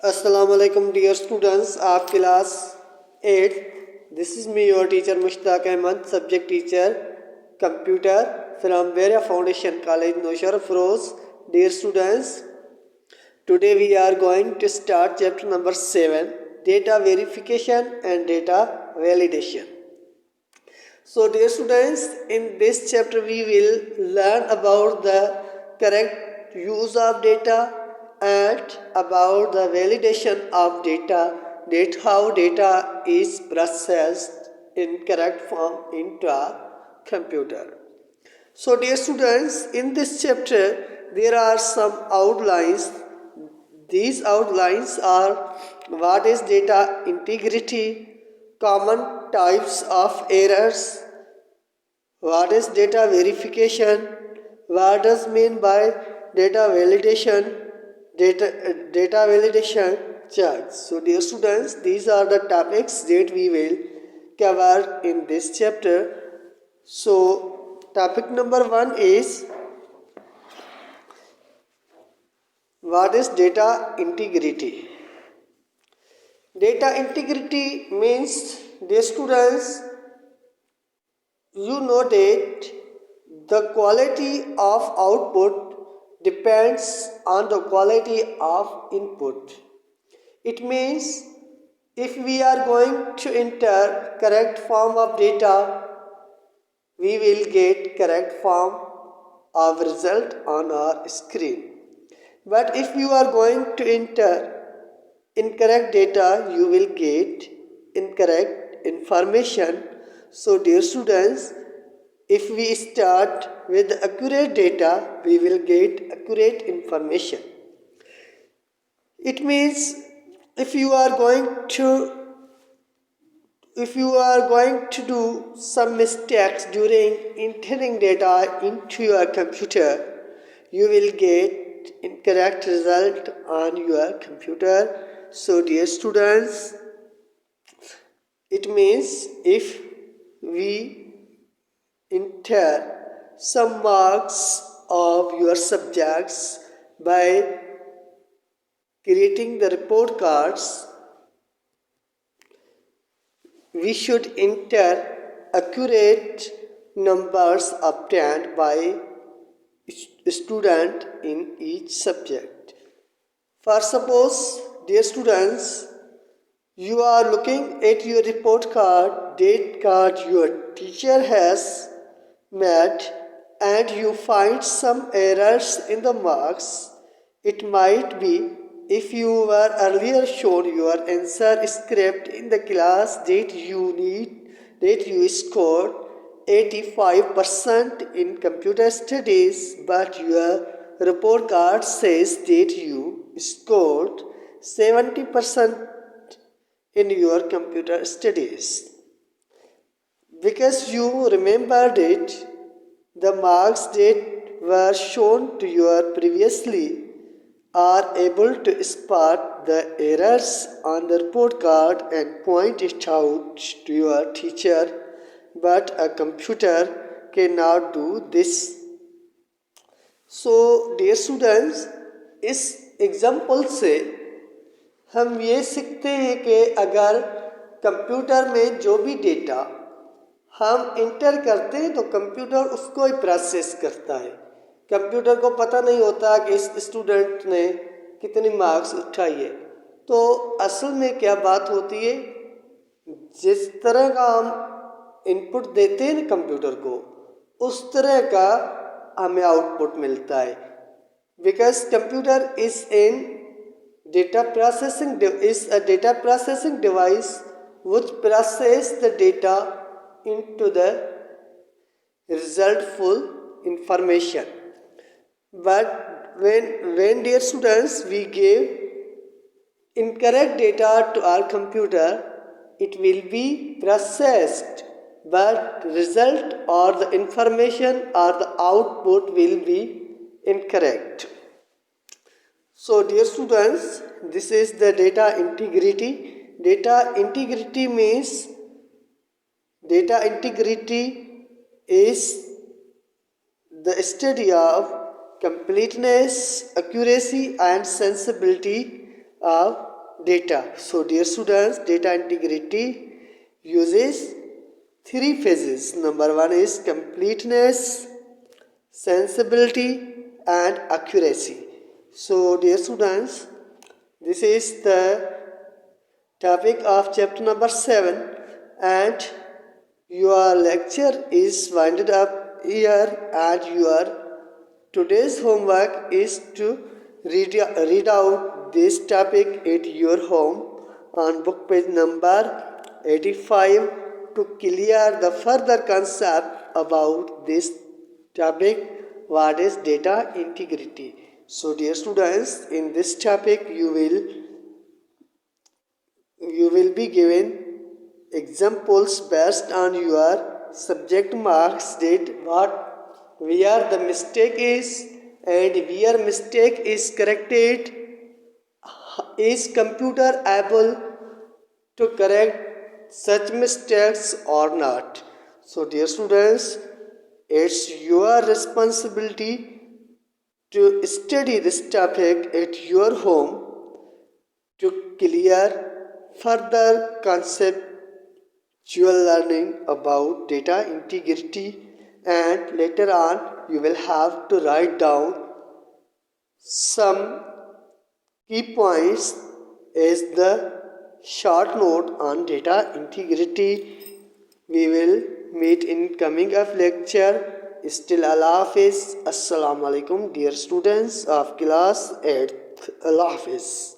Assalamu alaikum dear students of class 8. This is me your teacher Mushtaq Ahmed, subject teacher computer from Vera Foundation College Noshar Froz. Dear students, today we are going to start chapter number 7, data verification and data validation. So dear students, in this chapter we will learn about the correct use of data and about the validation of data, that how data is processed in correct form into a computer. So dear students, in this chapter there are some outlines. These outlines are: what is data integrity, common types of errors, what is data verification, what does mean by data validation, data validation checks. So dear students, these are the topics that we will cover in this chapter. So topic number 1 is: what is data integrity? Data integrity means, dear students, you know that the quality of output depends on the quality of input. It means if we are going to enter correct form of data, we will get correct form of result on our screen. But if you are going to enter incorrect data, you will get incorrect information. So dear students, if we start with accurate data, we will get accurate information. It means if you are going to do some mistakes during entering data into your computer, you will get incorrect result on your computer. So dear students, it means if we enter some marks of your subjects by creating the report cards, we should enter accurate numbers obtained by student in each subject. For suppose, dear students, you are looking at your report card, date card your teacher has made, and you find some errors in the marks. It might be if you were earlier shown your answer script in the class that you scored 85% in computer studies, but your report card says that you scored 70% in your computer studies. Because you remembered it, the marks that were shown to you previously are able to spot the errors on the report card and point it out to your teacher, but a computer cannot do this. So dear students, इस example से हम ये सीखते हैं कि अगर computer में जो भी डेटा हम इंटर करते हैं तो कंप्यूटर उसको ही प्रोसेस करता है. कंप्यूटर को पता नहीं होता कि इस स्टूडेंट ने कितनी मार्क्स उठाई है. तो असल में क्या बात होती है, जिस तरह का हम इनपुट देते हैं कंप्यूटर को, उस तरह का हमें आउटपुट मिलता है. Because computer is a data processing device which process the data into the resultful information. But when dear students, we give incorrect data to our computer, it will be processed, but result or the information or the output will be incorrect. So dear students, this is the data integrity. Data integrity means, data integrity is the study of completeness, accuracy and sensibility of data. So dear students, data integrity uses three phases. Number one is completeness, sensibility and accuracy. So dear students, this is the topic of chapter number 7 and your lecture is winded up here, and your today's homework is to read out this topic at your home on book page number 85 to clear the further concept about this topic, what is data integrity. So dear students, in this topic you will be given examples based on your subject marks, that what where the mistake is and where mistake is corrected. Is computer able to correct such mistakes or not? So dear students, it's your responsibility to study this topic at your home to clear further conceptual learning about data integrity, and later on you will have to write down some key points as the short note on data integrity. We will meet in coming up lecture. Still Allah Hafiz. Assalamu alaikum dear students of class 8th. Allah Hafiz.